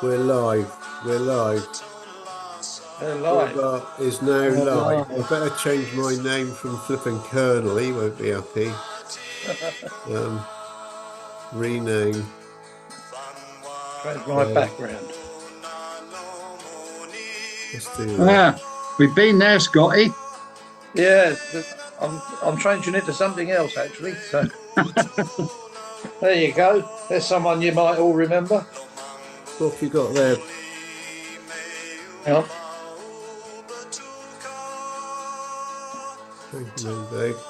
We're live. We're live. Crowbar is now live. I better change my name from Flippin' Colonel. He won't be happy. Rename. That's my background. Let's do that. We've been there, Scotty. Yeah, I'm changing it to something else actually. So there you go. There's someone you might all remember. What have you got there? Yeah.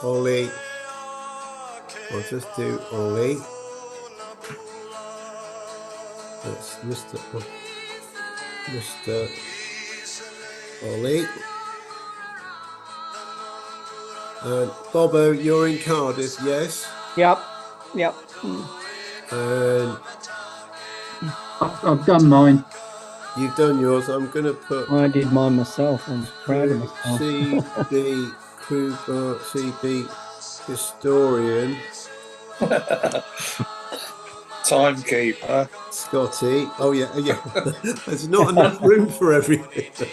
Ollie. I'll just do Ollie. That's Mr. Ollie. And Bobo, you're in Cardiff, yes? Yep. And I've done mine. you've done yours. I'm going to put I did mine myself. I'm proud of myself. CB Crowbar, CB Historian. Timekeeper. Scotty. Oh, yeah. There's not enough room for everything.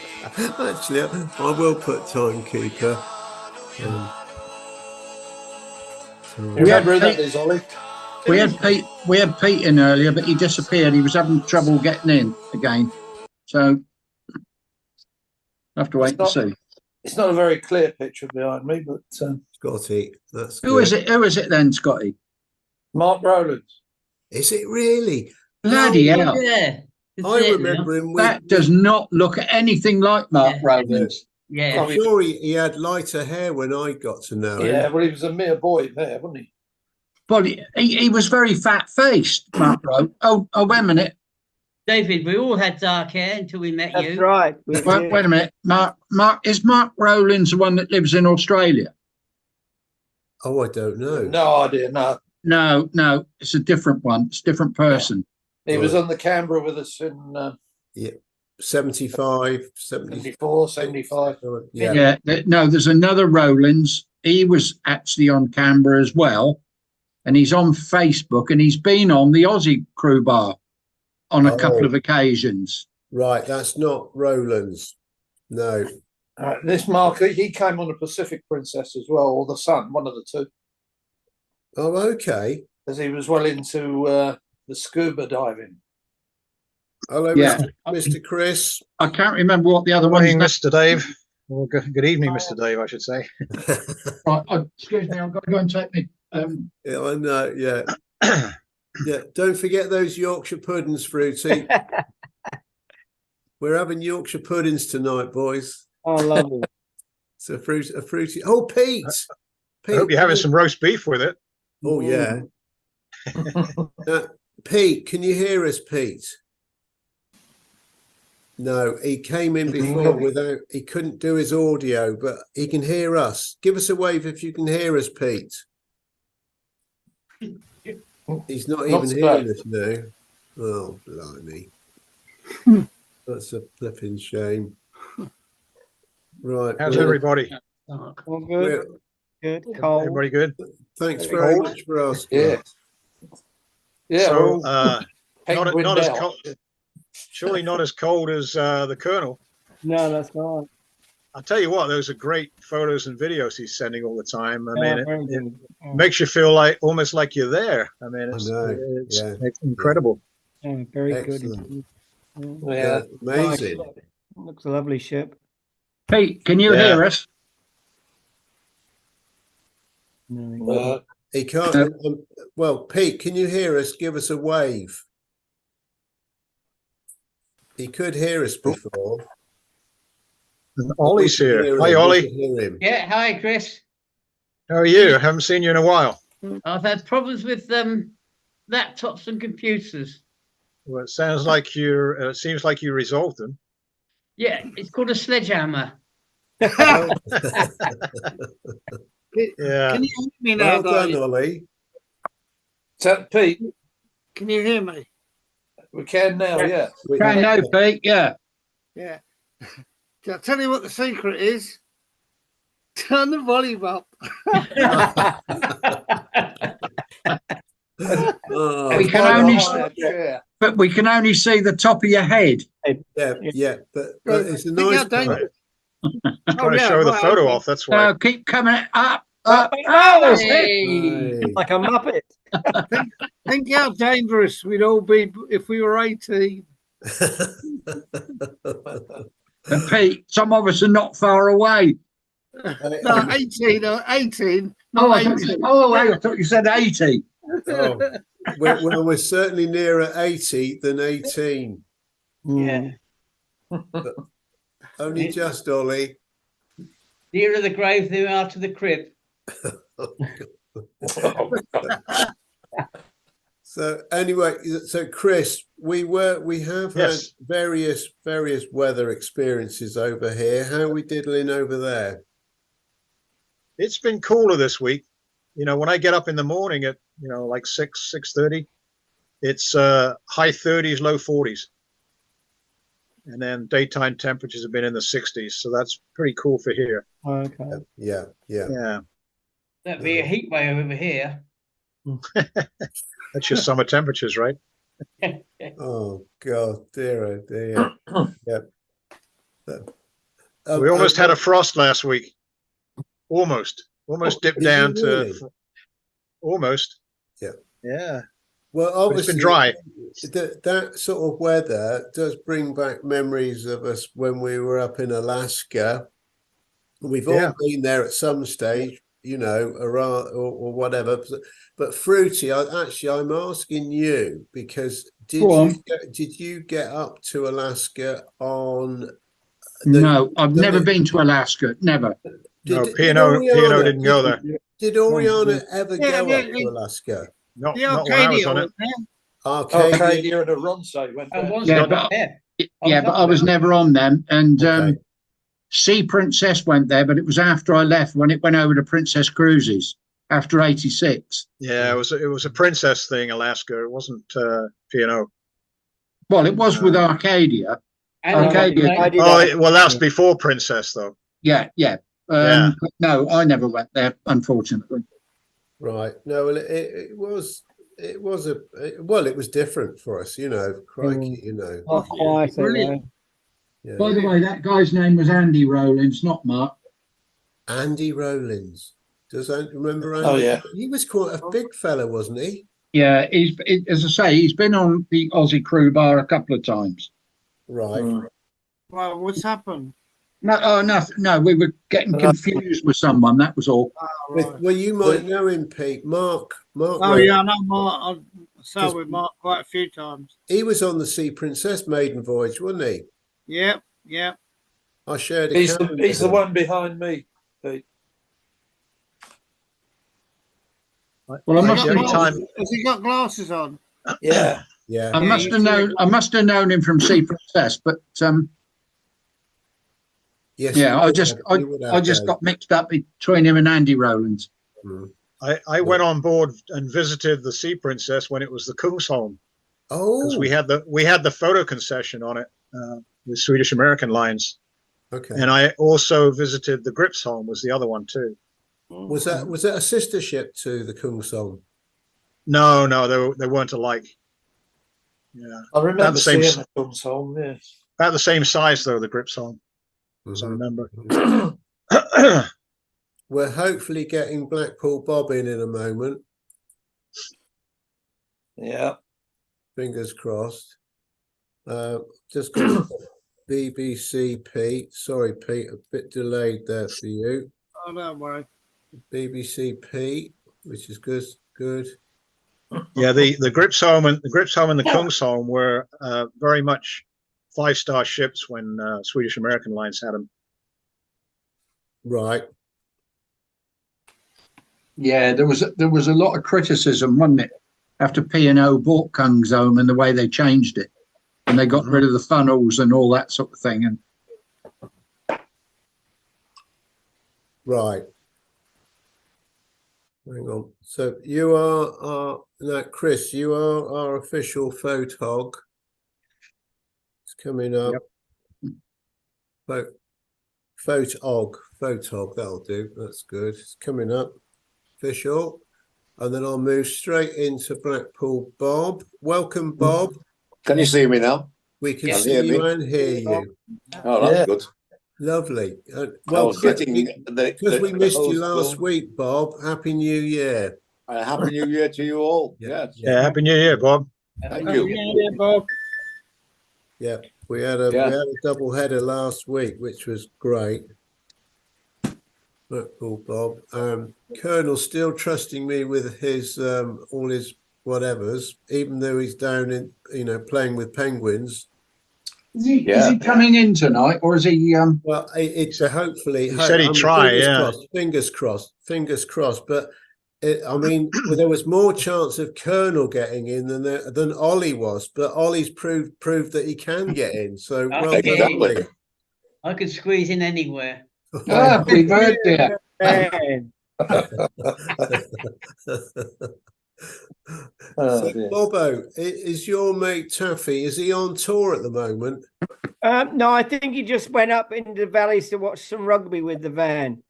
Actually, I will put Timekeeper. Remember who that is, Ollie? We had Pete in earlier, but he disappeared. He was having trouble getting in again. So I have to wait and see. It's not a very clear picture behind me, but Scotty. That's Who good. is it? Who is it then, Scotty? Mark Rowlands. Is it really? Bloody hell. Yeah. I remember him with. That does not look anything like Mark Rowlands. Yeah. I'm sure he had lighter hair when I got to know him. Yeah, well, he was a mere boy there, wasn't he? Well, he was very fat-faced, Mark Rowlands. Oh, wait a minute. David, we all had dark hair until we met you. That's right. Wait a minute. Is Mark Rowlands the one that lives in Australia? Oh, I don't know. No idea, no. No, it's a different one. It's a different person. He was on the Canberra with us in 75, 74, 75. Yeah. No, there's another Rowlands. He was actually on Canberra as well. And he's on Facebook and he's been on the Aussie Crowbar on a couple of occasions. Right, that's not Rowlands. No. This Mark, he came on the Pacific Princess as well, or the Sun, one of the two. Oh, okay. As he was well into the scuba diving. Hello, Yeah. Mr. Chris. I can't remember what the other Good one morning, is. Mr. Dave. Well, good evening, Mr. Dave, I should say. Right, excuse me, I've got to go and take me. Yeah, I know. Yeah. Yeah. Don't forget those Yorkshire puddings, Fruity. We're having Yorkshire puddings tonight, boys. Oh, lovely. It's a fruity. Oh, Pete. I hope you're having some roast beef with it. Oh, yeah. Pete, can you hear us, Pete? No, he came in before he couldn't do his audio, but he can hear us. Give us a wave if you can hear us, Pete. He's not even hearing us now. Oh, blimey. That's a flipping shame. Right. How's everybody? All good. Good. Cold. Everybody good? Thanks very much for asking. Yeah. Yeah. So, Penguin not as Bell. cold. Surely not as cold as the Colonel. No, that's right. I'll tell you what; those are great photos and videos he's sending all the time. I mean, very it good. makes you feel like almost like you're there. I mean, it's incredible. Yeah, very Excellent. good. Yeah. Amazing. Looks a lovely ship. Pete, can you hear us? No, He can't. Well, Pete, can you hear us? Give us a wave. He could hear us before. Ollie's here. Hi, Ollie. Yeah, hi, Chris. How are you? I haven't seen you in a while. I've had problems with laptops and computers. Well, it sounds like it seems like you resolved them. Yeah, it's called a sledgehammer. Yeah. Can you hear me Well now, done, Dave? Ollie. So, Pete, Can you hear me? we can now, yeah. Can know, Pete, yeah. Yeah. I'll tell you what the secret is. Turn the volume up. We can Quite a only higher chair. but we can only see the top of your head. Yeah, but it's a Think nice how dangerous. Trying to show the right, photo okay. off. That's why. Keep coming up. Oh, that's it. Hey. Like a Muppet. Think how dangerous we'd all be if we were 18. And Pete, some of us are not far away. No, 18 or 18. Oh, Not I thought you 18. said, oh, I thought you said 80. Oh, we're certainly nearer 80 than 18. Yeah. Only just, Ollie. Nearer the grave than we are to the crib. So anyway, so Chris, we have had Yes. various weather experiences over here. How are we diddling over there? It's been cooler this week. You know, when I get up in the morning at, you know, like 6:30, it's high 30s, low 40s. And then daytime temperatures have been in the 60s. So that's pretty cool for here. Okay. Yeah. Yeah. That'd be a heat wave over here. That's your summer temperatures, right? Oh God, dear, oh dear. Yeah. We almost had a frost last week. Almost dipped did you down really? to almost. Yeah. Yeah. Well, But it's obviously, been dry. That sort of weather does bring back memories of us when we were up in Alaska. We've all Yeah. been there at some stage, you know, or whatever. But Fruity, I'm asking you because Go did you get up to Alaska on? No, I've never been to Alaska. Never. No, Did P&O didn't go there. Did Oriana ever Yeah, go yeah, up to Alaska? Not The not when I was Arcadia on it. was there. Arcadia. Arcadia and a Ronso went And there. once Yeah, I got but there, but I was never on them. And Okay. Sea Princess went there, but it was after I left when it went over to Princess Cruises after 86. Yeah, it was a princess thing, Alaska. It wasn't P&O. Well, it was with Arcadia. and Arcadia. Oh, well, that's before princess though. Yeah. Yeah. But no, I never went there, unfortunately. Right. No, well, it was different for us, you know, crikey, you know. Not quite. Brilliant. Yeah. By the way, that guy's name was Andy Rollins, not Mark. Andy Rollins. Does that remember Andy? Oh, yeah. He was quite a big fella, wasn't he? Yeah, as I say, he's been on the Aussie Crew Bar a couple of times. Right. Well, what's happened? No, we were getting confused with someone. That was all. Oh, right. Well, you might know him, Pete. Mark. Oh, yeah, I know Mark. I've sailed with Mark quite a few times. He was on the Sea Princess maiden voyage, wasn't he? Yep. I shared a He's cabin the with him. one behind me. Pete. Well, I Like must the have, only time Has he got glasses on? Yeah. Yeah. I must have known him from Sea Princess, but Yes. yeah, you would I have, just Dave. got mixed up between him and Andy Rollins. Mm. I went on board and visited the Sea Princess when it was the Kungsholm because Oh, we had the photo concession on it with Swedish American Lines, okay. and I also visited the Gripsholm was the other one too. Was that a sister ship to the Kungsholm? No, they weren't alike. Yeah, I remember About the same seeing the Kungsholm, yes. about the same size though. The Gripsholm, as I Mhm. remember. We're hopefully getting Blackpool Bob in a moment. Yeah. Fingers crossed. Just got BBC Pete. Sorry, Pete, a bit delayed there for you. Oh, don't worry. BBC Pete, which is good. Good. Yeah, the Gripsholm and the Kungsholm were very much 5-star ships when Swedish American Lines had them. Right. Yeah, there was a lot of criticism, wasn't it, after P&O bought Kungsholm and the way they changed it, and they got rid of the funnels and all that sort of thing. And Right. Hang on. So you are now, Chris. You are our official photog. It's coming up. Photog. That'll do. That's good. It's coming up. Official. and then I'll move straight into Blackpool. Bob, welcome, Bob. Can you see me now? We can Can see hear you me? and hear you. Oh, that's Yeah. good. Lovely. I Well, was getting because we missed you the last week, Bob. Happy New Year. Happy New Year to you all. Yeah. Yes. Yeah, Happy New Year, Bob. Thank you. Yeah, Bob. Yeah, we had a double header last week, which was great. Blackpool, Bob. Colonel's still trusting me with his all his whatevers, even though he's down in playing with Penguins. Is he coming in tonight, or is he? Well, it's hopefully. He said he'd try. Fingers Yeah. crossed. Fingers crossed. But I mean, there was more chance of Colonel getting in than Ollie was. But Ollie's proved that he can get in. So well done, Exactly. Ollie. I could squeeze in anywhere. Happy birthday! Man. Oh, So, dear. Bobo, is your mate Taffy? Is he on tour at the moment? No, I think he just went up into the valleys to watch some rugby with the van.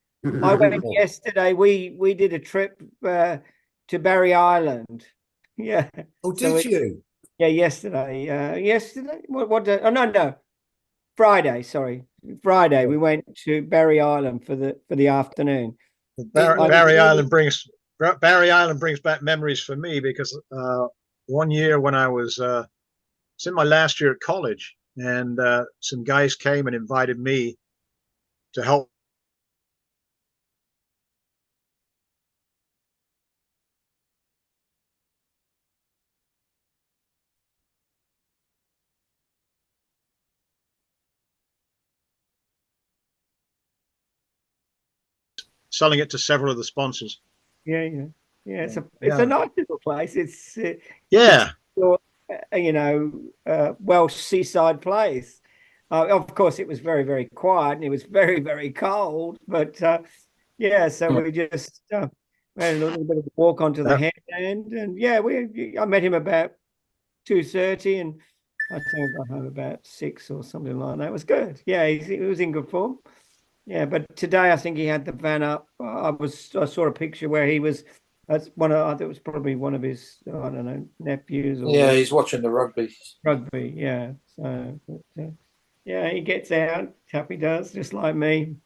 I went yesterday. We did a trip to Barry Island. Yeah. Oh, So did you? Yeah, yesterday. Yesterday? What day? Oh, no. Friday, sorry. Friday. We went to Barry Island for the afternoon. Barry Island brings back memories for me because one year when I was it's in my last year at college, and some guys came and invited me to help selling it to several of the sponsors. Yeah. It's a nice little place. It's Yeah. Welsh seaside place. Of course, it was very, very quiet and it was very, very cold. But so we just had a little bit of a walk onto the headland, and I met him about 2:30, and I think I got home about 6 or something like that. It was good. Yeah, he was in good form. Yeah, but today I think he had the van up. I saw a picture where he was. That's I think it was probably one of his, I don't know, nephews or Yeah, he's watching the rugby. rugby. Yeah, so he gets out. Taffy does, just like me.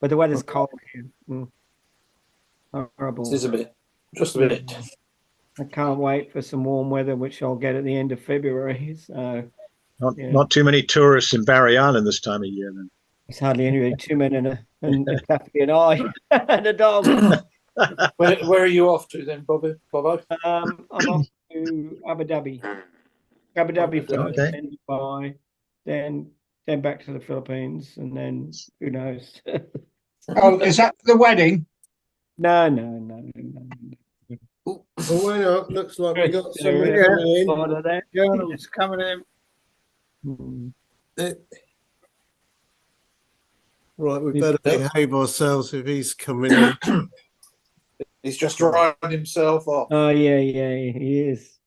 But the weather's cold here. Horrible. It is just a bit. I can't wait for some warm weather, which I'll get at the end of February. So Not too many tourists in Barry Island this time of year. Then it's hardly anybody. 2 men and Taffy and I and a dog. Where are you off to then, Bobo? I'm off to Abu Dhabi. Abu Dhabi first, Okay. then Dubai, then back to the Philippines, and then who knows? Oh, is that the wedding? No. Well, why not? Looks like we got somebody Yeah. coming in. Part of that. Journal's coming in. Right, we better behave ourselves if he's coming in. He's just riding himself off. Oh yeah, he is.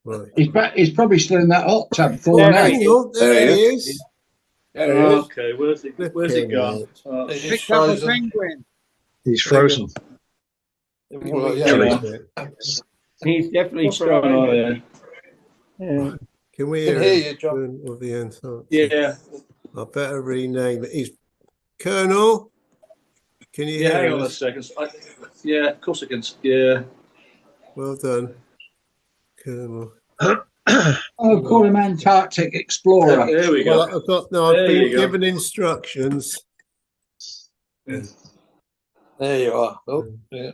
Right. He's probably still in that hot tub Yeah, falling out. Hang on, there he is. There he is. Okay, where's it gone? He's Picked up a frozen. penguin. he's frozen. Well, yeah. He's definitely What's going on trying. there? Yeah. Can we Can hear hear him? you, John. Of the Antarctic? Yeah, I better rename it. He's Colonel. Can you yeah. Hang hear on a us? second. Yeah, of course I can. Yeah. Well done, Colonel. Oh, call him Antarctic Explorer. There we Well, go. I've There been you go. given instructions. There you are. Oh, yeah.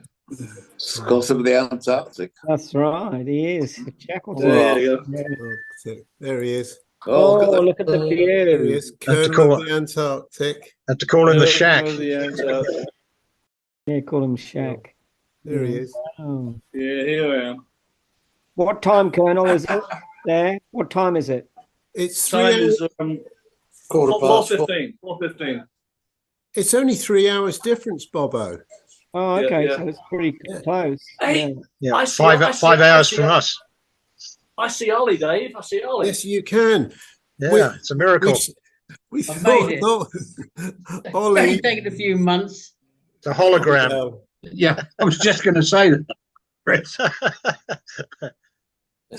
Got of the Antarctic. That's right. He is Shackleton. There you go. Yeah. Oh, there he is. Oh, Oh, look at the There he view. is, Have to Colonel call of the Antarctic. Have to call him the shack. The Antarctic. Yeah, call him Shack. There he is. Oh. Yeah, here I am. What time, Colonel, is it there? What time is it? It's Time 3 hours. is Quarter past 4:15. 4:15. It's only 3 hours difference, Bobo. Oh, Yeah, okay, yeah. so it's pretty close. Hey. Yeah. Yeah, I see- five I see- five I hours see- from us. I see Ollie, Dave. I see Ollie. Yes, you can. Yeah, it's a miracle. We I've thought, made it. not It's only Ollie. taken a few months. It's a hologram. Well, Yeah, I was just going to say that. Chris. I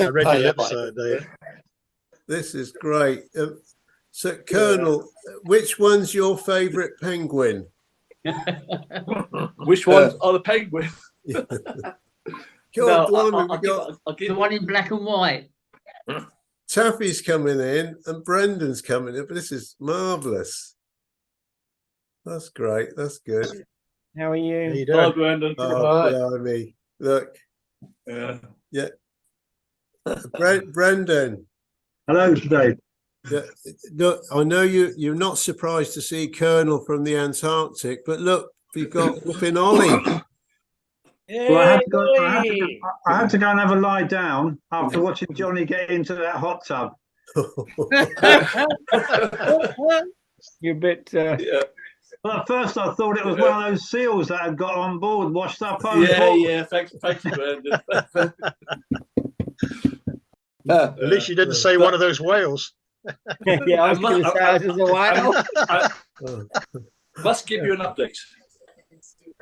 read your lips, Dave. This is great. So, Colonel, which one's your favourite penguin? Which ones are the penguin? God, blimey, I'll we give, got I'll give The one in black and white. Taffy's coming in and Brendan's coming in, but this is marvellous. That's great. That's good. How are How you? you Hi, doing? Brendan. Oh, blimey. Look, Yeah. Brendan. Hello, Dave. Yeah, look, I know you're not surprised to see Colonel from the Antarctic, but look, we've got whooping Ollie. Well, I had to go and have a lie down after watching Johnny get into that hot tub. You're a bit. Well, at first I thought it was one of those seals that had got on board, washed up on Yeah, board. yeah. Thanks, Brendan. At least you didn't say one of those whales. Yeah, I was going to say I was a whale. I must give you an update.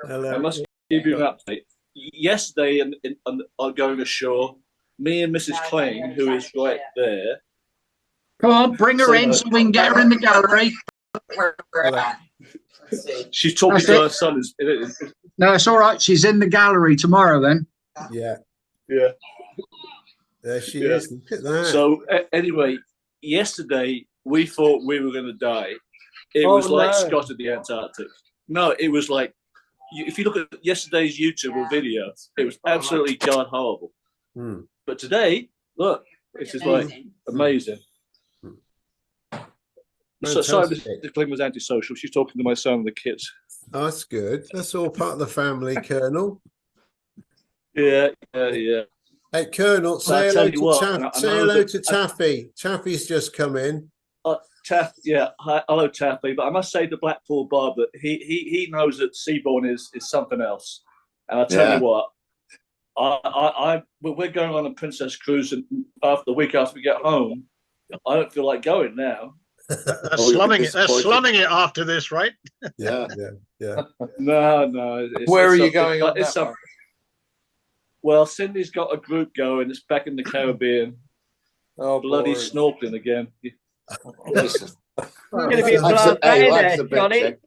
Hello. I must give you an update. Yesterday, on going ashore, me and Mrs. Klein, who is right there. Come on, bring her in so we can get her in the gallery. She's talking That's to it. her son. No, it's all right. She's in the gallery tomorrow then. Yeah, Yeah. there she Yeah. is. Look at that. So anyway, yesterday we thought we were going to die. It Oh, was like no. Scott at the Antarctic. No, it was like if you look at yesterday's YouTube or video, it was absolutely god horrible. Hmm. But today, look, it's just like amazing. So sorry, Fantastic. Mr. Kling was antisocial. She's talking to my son and the kids. Oh, that's good. That's all part of the family, Colonel. Yeah, yeah, yeah. Hey, Colonel, Well, say I'll hello tell you what, to I Say know hello that- to Taffy. Taffy's just come in. Taff, yeah, hi, hello Taffy. But I must say to Blackpool Bob that he knows that Seabourn is something else. And I tell Yeah. you what, we're going on a Princess Cruise, and after the week after we get home, I don't feel like going now. They're Oh, you'll be slumming it. They're disappointed. slumming it after this, right? Yeah. Yeah. No. Where are you something- going on it's that some- Well, Cindy's got a group going. It's back in the Caribbean. Oh, Bloody boy. snorkeling again. It's going to be a That's blast hey, day that's there, a bit Johnny. check.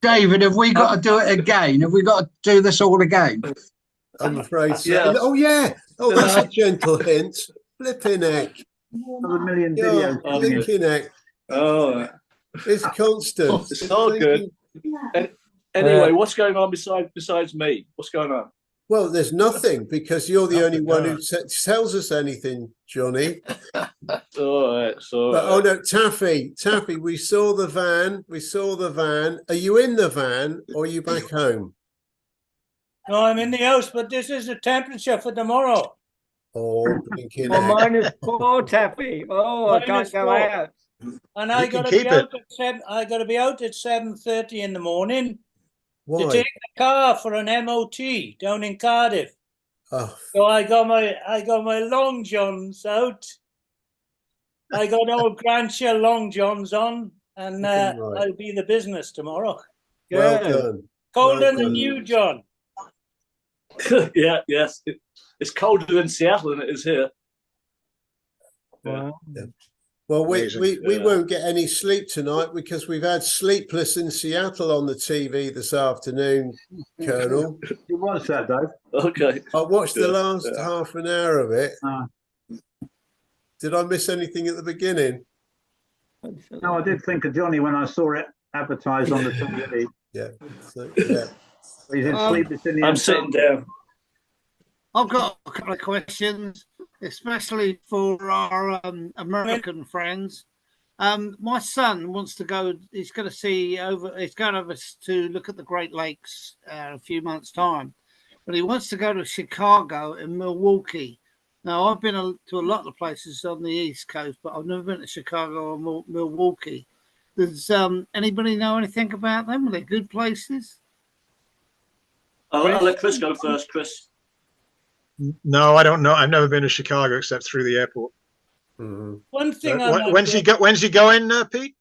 David, have we got to do it again? Have we got to do this all again? I'm afraid so. Yeah. Oh, yeah. Oh, that's a gentle hint. Flipping heck. There's a million Yeah, videos coming in. flipping heck. Oh, It's constant. it's all good. Anyway, what's going on besides me? What's going on? Well, there's nothing because you're the only one who tells us anything, Johnny. All right, so But, oh no, Taffy, we saw the van. Are you in the van or are you back home? No, I'm in the house, but this is the temperature for tomorrow. Oh, blinking Oh, heck. -4, Taffy. Oh, I can't go -4. out. And You I can got to keep be out at 7. I got to be out at 7:30 in the morning to Why? take the car for an MOT down in Cardiff. Oh, So I got my long johns out. I got old Grandshire long johns on, and Right. I'll be the business tomorrow. well Good. done. Colder Well than done. you, John. yeah, yes, it's colder in Seattle than it is here. Wow. Well, we Amazing. won't get any sleep tonight because we've had Sleepless in Seattle on the TV this afternoon, Colonel. It was that, Dave. Okay. I watched the Yeah, last yeah. half an hour of it. Ah. Did I miss anything at the beginning? No, I did think of Johnny when I saw it advertised on the TV. Yeah. So, yeah. He's in Sleepless in the I'm sitting down. I've got a couple of questions, especially for our American friends. My son wants to go. He's going to see over. He's going over to look at the Great Lakes a few months' time, but he wants to go to Chicago and Milwaukee. Now, I've been to a lot of places on the East Coast, but I've never been to Chicago or Milwaukee. Does anybody know anything about them? Are they good places? I'll let Chris go first. Chris. No, I don't know. I've never been to Chicago except through the airport. Mhm. One thing When's he going, Pete?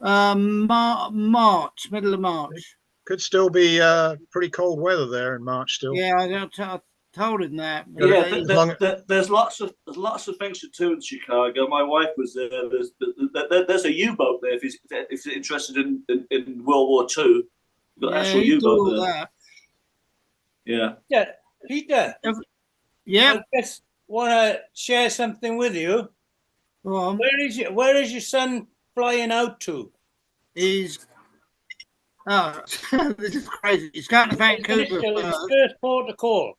March, middle of March. Could still be pretty cold weather there in March still. Yeah, I told him that. but Yeah, he- there's lots of things to do in Chicago. My wife was there. There's a U-boat there if he's interested in World War II. Got an yeah, actual he do all U-boat there. that. Yeah. Yeah, Peter, Yeah. I just want to share something with you. Go on. Where is your son flying out to? He's this is crazy. He's going to Vancouver His first. first port of call,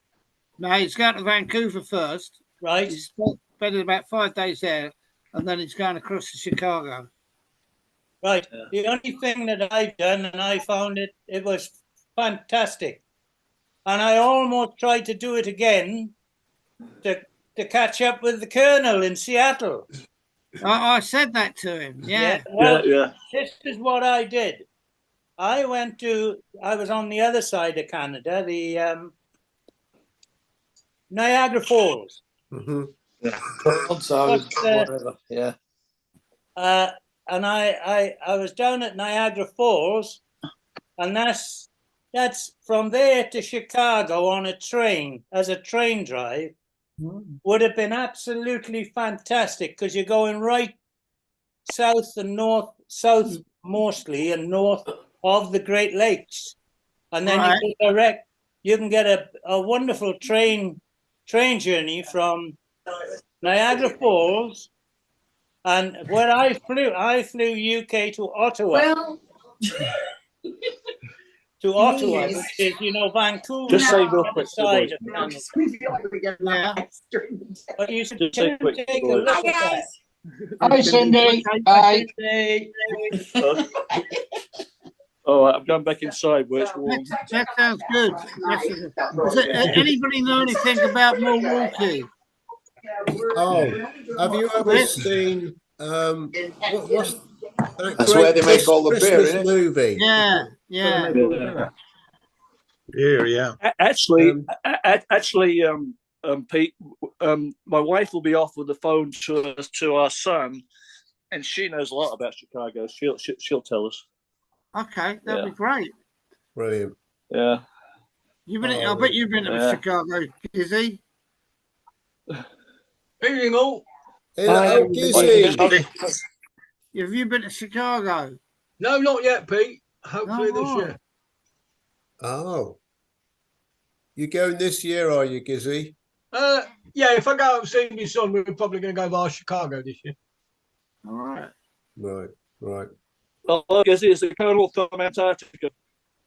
No, he's going to Vancouver first. right? He's spending about 5 days there, and then he's going across to Chicago. Right. Yeah. The only thing that I've done, and I found it was fantastic, and I almost tried to do it again to catch up with the Colonel in Seattle. I said that to him. Yeah. Well, Yeah. this is what I did. I was on the other side of Canada, the Niagara Falls. Mhm. Whatever. Yeah. And I was down at Niagara Falls, and that's from there to Chicago on a train, as a train drive, would have been absolutely fantastic, because you're going right south and north, south mostly, and north of the Great Lakes, and then Right. you can get a wonderful train journey from Niagara Falls. And where I flew UK to Ottawa. Well, To Ottawa, Yes. which is, Vancouver. Just say real quick, side of no, Canada. just we feel like we get Yeah. during the day. But you should Just say take quick, a boy. look Hi, at that. guys. Hi, Cindy. Bye. All right, I'm going back inside where it's warm. That sounds good. Does anybody know anything about Milwaukee? Oh, have you ever seen what's that That's great where they make all the beer, Christmas isn't it? movie? Yeah, yeah. Yeah. Actually, Pete, my wife will be off with the phone to our son, and she knows a lot about Chicago. She'll tell us. Okay, that'd Yeah. be great. Brilliant. Yeah. I bet you've been to Yeah. Chicago, Gizzy. Evening all. Oh, Gizzy. Have you been to Chicago? No, not yet, Pete. Hopefully Oh, this right. year. Oh, you going this year, are you, Gizzy? Yeah, if I go and see my son, we're probably going to go via Chicago this year. All right. Right. Oh, it's the Colonel from Antarctica.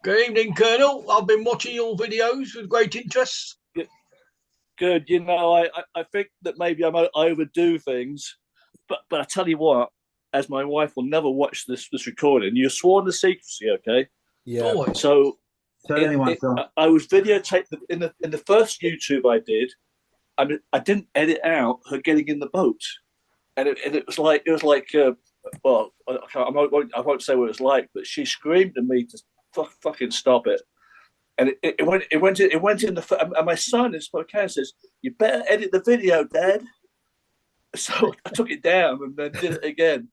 Good evening, Colonel. I've been watching your videos with great interest. Good. I think that maybe I might overdo things, but I tell you what, as my wife will never watch this recording, you're sworn to secrecy, okay? Yeah. Always. So Tell anyone, Tom. I was videotaped in the first YouTube I did. I didn't edit out her getting in the boat, and it was like well, I won't say what it was like, but she screamed at me to fucking stop it, and it went in the and my son in Spokane says, "You better edit the video, Dad." So I took it down and then did it again.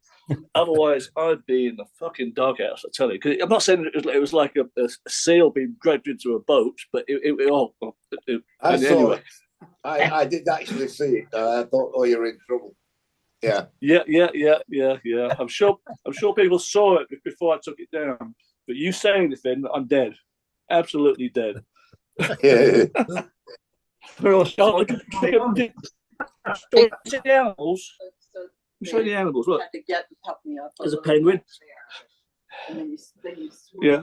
Otherwise, I'd be in the fucking doghouse. I tell you, because I'm not saying it was like a seal being dragged into a boat, but I saw anyway. it. I did actually see it. I thought, oh, you're in trouble. Yeah. Yeah. I'm sure people saw it before I took it down. But you say anything, I'm dead. Absolutely dead. Yeah. See the animals. Show the animals. Look, there's a penguin. Yeah.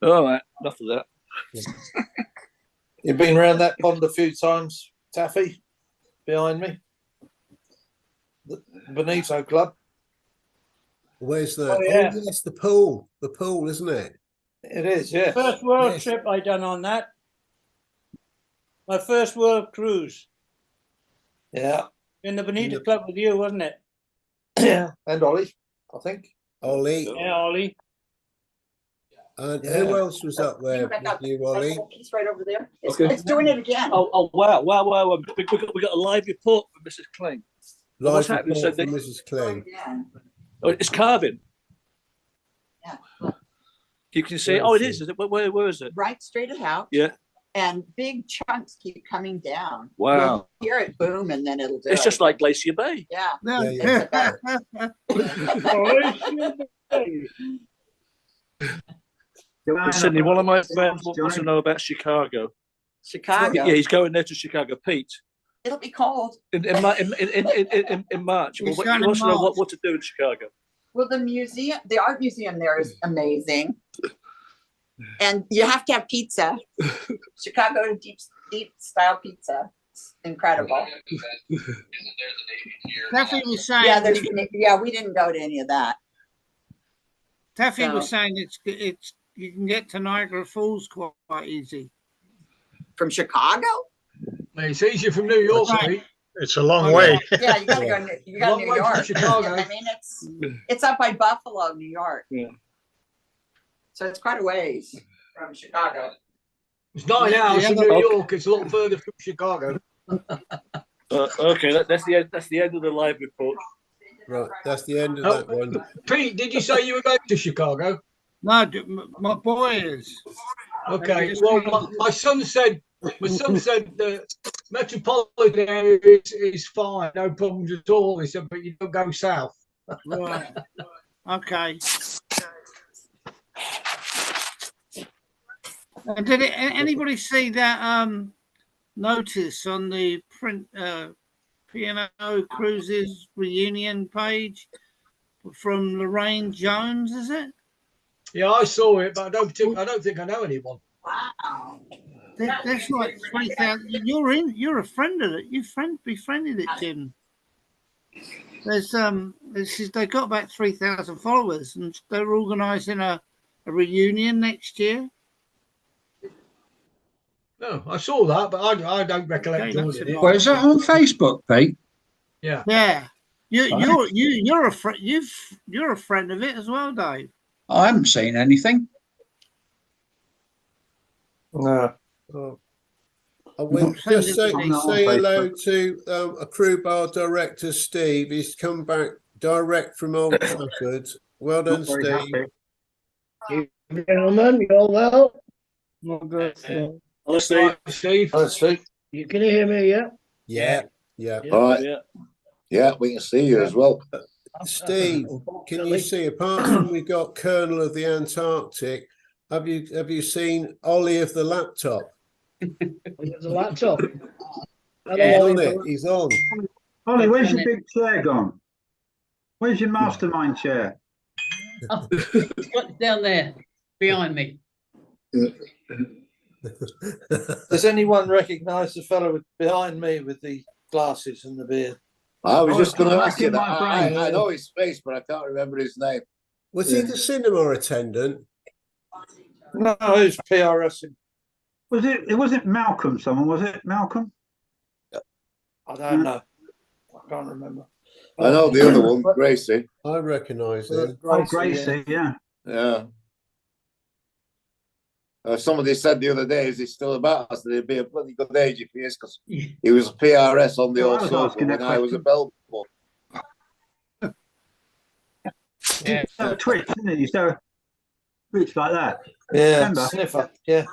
All right, enough of that. You've been around that pond a few times, Taffy, behind me. The Benito Club. Where's the? Oh, yeah. Oh, yes, the pool. The pool, isn't it? It is, yeah. First world Yes. trip I done on that. My first world cruise Yeah. in the Benito Club with you, wasn't it? Yeah. And Ollie, I think. Ollie. Yeah, Ollie. And Yeah. who else was up there with you, Ollie? He's right over there. It's, Okay. it's doing it again. Oh wow. We got a live report from Mrs. Kling. Live What's happening? report So from Mrs. Kling. Again. Oh, it's carving. Yeah. Look. You can see. Oh, it is. Is it? Where is it? Right straight out. Yeah. And big chunks keep coming down. Wow. You'll hear it boom, and then it'll do It's it. just like Glacier Bay. Yeah. Sydney, one of my friends wants to know about Chicago. Chicago. Yeah, he's going there to Chicago. Pete, It'll be cold. in March. Well, He's he going in wants to know March. what to do in Chicago. Well, the art museum there is amazing. And you have to have pizza. Chicago deep style pizza. It's incredible. Taffy was saying. Yeah, we didn't go to any of that. Taffy So- was saying it's you can get to Niagara Falls quite easy. From Chicago? It's easier from New York, mate. It's a long way. Yeah, you gotta go. You got Long New way from York. Chicago. I mean, it's up by Buffalo, New York. Yeah. So it's quite a ways from Chicago. It's 9 hours from Okay. New York. It's a lot further from Chicago. Okay, that's the end. That's the end of the live report. Right, that's the end of Oh, that one. Pete, did you say you were going to Chicago? No, my boy is. Okay. Well, my son said the metropolitan area is fine, no problems at all. He said, but you don't go south. Right. Okay. Did anybody see that notice on the print P&O Cruises reunion page from Lorraine Jones? Is it? Yeah, I saw it, but I don't think I know anyone. Wow. That's like 3,000. You're a friend of it. You befriended it, Jim. There's they got about 3,000 followers, and they're organising a reunion next year. No, I saw that, but I don't recollect doing it. Well, is that on Facebook, Pete? Yeah. Yeah. You're a friend. You're a friend of it as well, Dave. I haven't seen anything. No. I will just say hello to a crew bar director, Steve. He's come back direct from Old Trafford. Well done, Steve. Gentlemen, you all well? Well, good. Hello, Steve. Steve. Hello, Steve. You can hear me, yeah? Yeah. All right. Yeah, we can see you as well. Steve, can you see, apart from we got Colonel of the Antarctic, have you seen Ollie of the laptop? The laptop. He's on it. He's on. Ollie, where's your big chair gone? Where's your mastermind chair? Oh, it's down there behind me. Does anyone recognise the fellow behind me with the glasses and the beard? I was just going to back ask you in that. my brain. I know his face, but I can't remember his name. Was he the cinema attendant? No, it's PRS. It wasn't Malcolm, someone, was it? Malcolm? I don't know. I can't remember. I know the other one, Gracie. I recognise him. Oh, Gracie, yeah. Yeah. Somebody said the other day, is he still about? I said, it'd be a bloody good age if he is, because he was a PRS on the Yeah, I old was sofa asking when that I was a question. bellboy. Yeah. So twitch, isn't it? You so twitch like that. Yeah, Remember? sniffer. Yeah.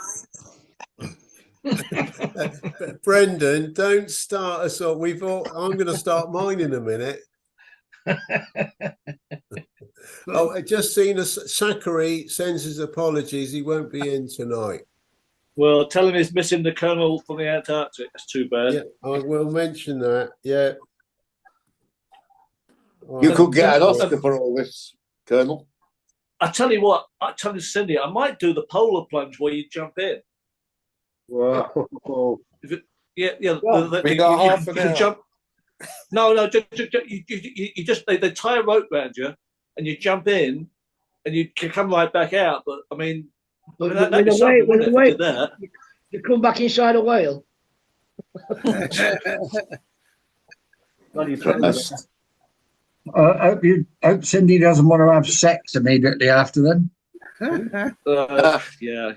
Brendan, don't start us off. I'm going to start mine in a minute. Oh, I just seen Zachary sends his apologies. He won't be in tonight. Well, tell him he's missing the Colonel from the Antarctic. That's too bad. Yeah, I will mention that. Yeah. You could get an Oscar for all this, Colonel. I tell you what, I tell you, Cindy, I might do the polar plunge where you jump in. Whoa. Yeah. We got half you an can hour. jump. No, you just they tie a rope around you and you jump in and you can come right back out. But I mean, With that'd be the something, weight, with wouldn't the it, if weight, you did that? you come back inside a whale. Hope Cindy doesn't want to have sex immediately after then. Yeah.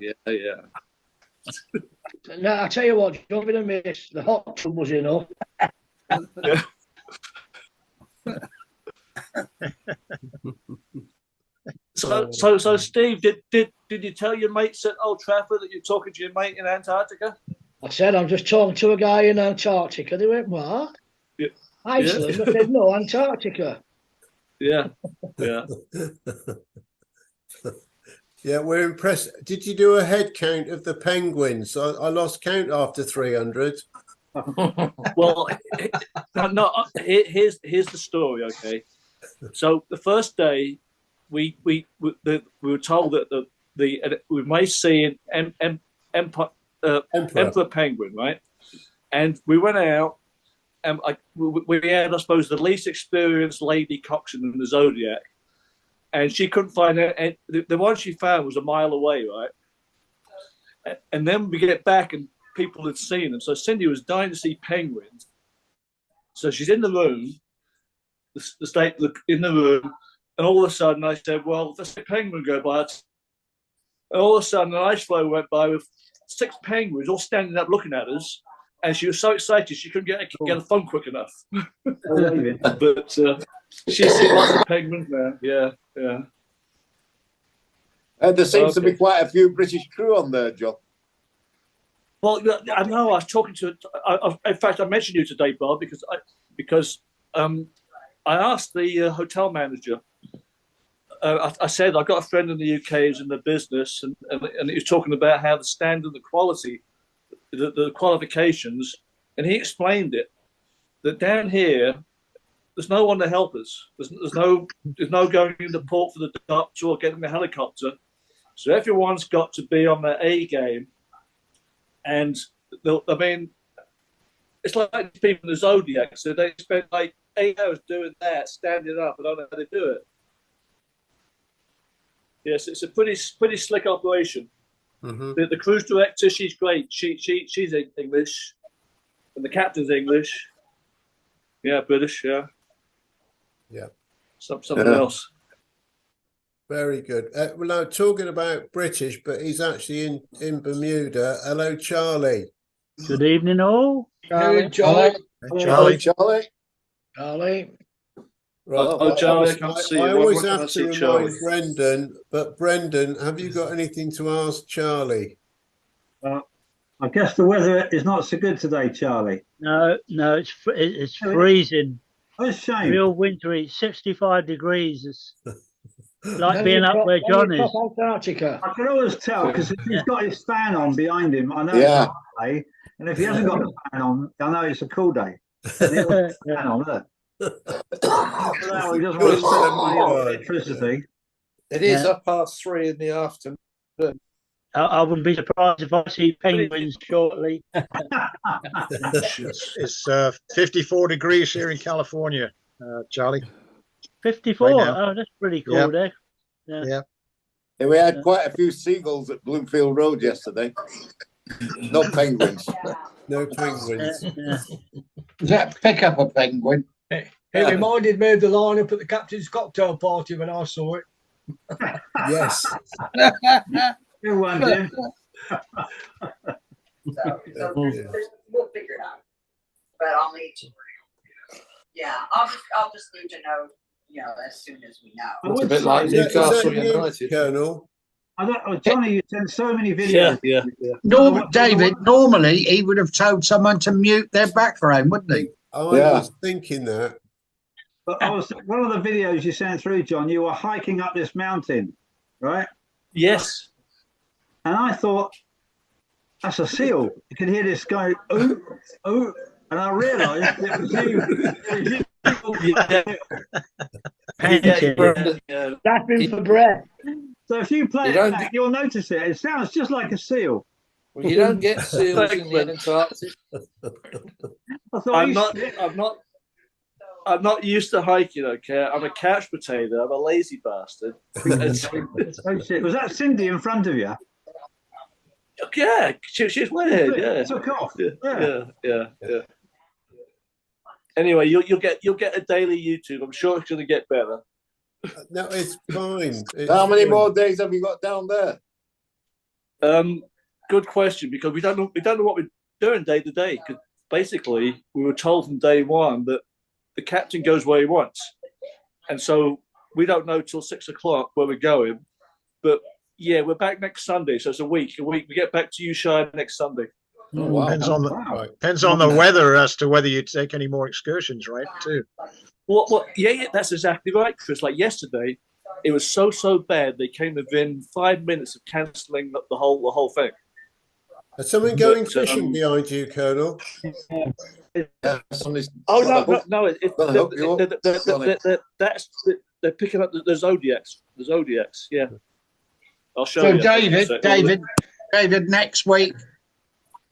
No, I tell you what, don't be a miss. The hot tub was enough. So Steve, did you tell your mates at Old Trafford that you're talking to your mate in Antarctica? I said, I'm just talking to a guy in Antarctica. They went, what? Yeah. Iceland? Yeah. I said, no, Antarctica. Yeah. Yeah, we're impressed. Did you do a head count of the penguins? I lost count after 300. Well, no. Here's the story. Okay, so the first day, we were told that we may see an emperor penguin, right? And we went out, and we had, I suppose, the least experienced lady coxswain in the Zodiac, and she couldn't find it. And the one she found was a mile away, right? And then we get back, and people had seen them. So Cindy was dying to see penguins. So she's in the room, in the room, and all of a sudden I said, "Well, there's a penguin go by." And all of a sudden, an ice floe went by with 6 penguins all standing up looking at us. And she was so excited she couldn't get a phone quick enough. But she's seen lots of penguins now. Yeah. And there seems to be quite a few British crew on there, John. Well, I know. I was talking to. In fact, I mentioned you today, Bob, because I asked the hotel manager. I said I've got a friend in the UK who's in the business, and he was talking about how the standard, the quality, the qualifications, and he explained it that down here there's no one to help us. There's no going in the port for the doctor or getting the helicopter. So everyone's got to be on their A game. And I mean, it's like people in the Zodiac. So they spend like 8 hours doing that, standing up. I don't know how they do it. Yes, it's a pretty slick operation. Mm-hmm. The cruise director, she's great. She's English, and the captain's English. Yeah, British. Yeah. Something else. Very good. Well, now talking about British, but he's actually in Bermuda. Hello, Charlie. Good evening, all. Charlie. Charlie. Right. Charlie, I can't see you. I always Why can't have I see to Charlie? remind Brendan, but Brendan, have you got anything to ask Charlie? I guess the weather is not so good today, Charlie. No, it's freezing. Oh, it's a shame. Real wintry, 65 degrees. It's like being up where John is. Antarctica. I can always tell because he's got his fan on behind him. I know Yeah. it's a hot day, and if he hasn't got the fan on, I know it's a cool day. And he'll put the fan on, look. No, he doesn't want to spend money on electricity. It is 3:30 in the afternoon. I wouldn't be surprised if I see penguins shortly. It's 54 degrees here in California, Charlie. 54. Right now. Oh, that's pretty cool Yep. there. Yeah. And we had quite a few seagulls at Bloomfield Road yesterday. No penguins. No penguins. Does that pick up a penguin? It reminded me of the lineup at the captain's cocktail party when I saw it. Yes. Good one, Jim. So we'll figure it out. But I'll need to. Yeah, I'll just need to know, as soon as we know. It's a bit like Is that Newcastle you, United. Colonel? Johnny, you send so many videos. Yeah. David, normally he would have told someone to mute their background, wouldn't he? I Yeah. was thinking that. But one of the videos you sent through, John, you were hiking up this mountain, right? Yes. And I thought, that's a seal. You can hear this going, ooh, ooh. And I realised it was you. Gasping for breath. So if you play it back, you'll notice it. It sounds just like a seal. Well, you don't get seals in the Antarctic. I'm not used to hiking. Okay, I'm a couch potato. I'm a lazy bastard. Oh shit! Was that Cindy in front of you? Yeah, she's way ahead. Yeah, Took off. Yeah. Anyway, you'll get a daily YouTube. I'm sure it's going to get better. No, it's fine. How many more days have you got down there? Good question, because we don't know what we're doing day to day. Because basically, we were told from day one that the captain goes where he wants, and so we don't know till 6 o'clock where we're going. But yeah, we're back next Sunday, so it's a week. We get back to Shire next Sunday. Oh, wow. Depends on the weather as to whether you take any more excursions, right? Too. Well, yeah, that's exactly right, Chris. Like yesterday, it was so bad they came within 5 minutes of cancelling the whole thing. Is someone going fishing behind you, Colonel? Oh no! They're picking up the Zodiacs. The Zodiacs, yeah. I'll show So you. David, next week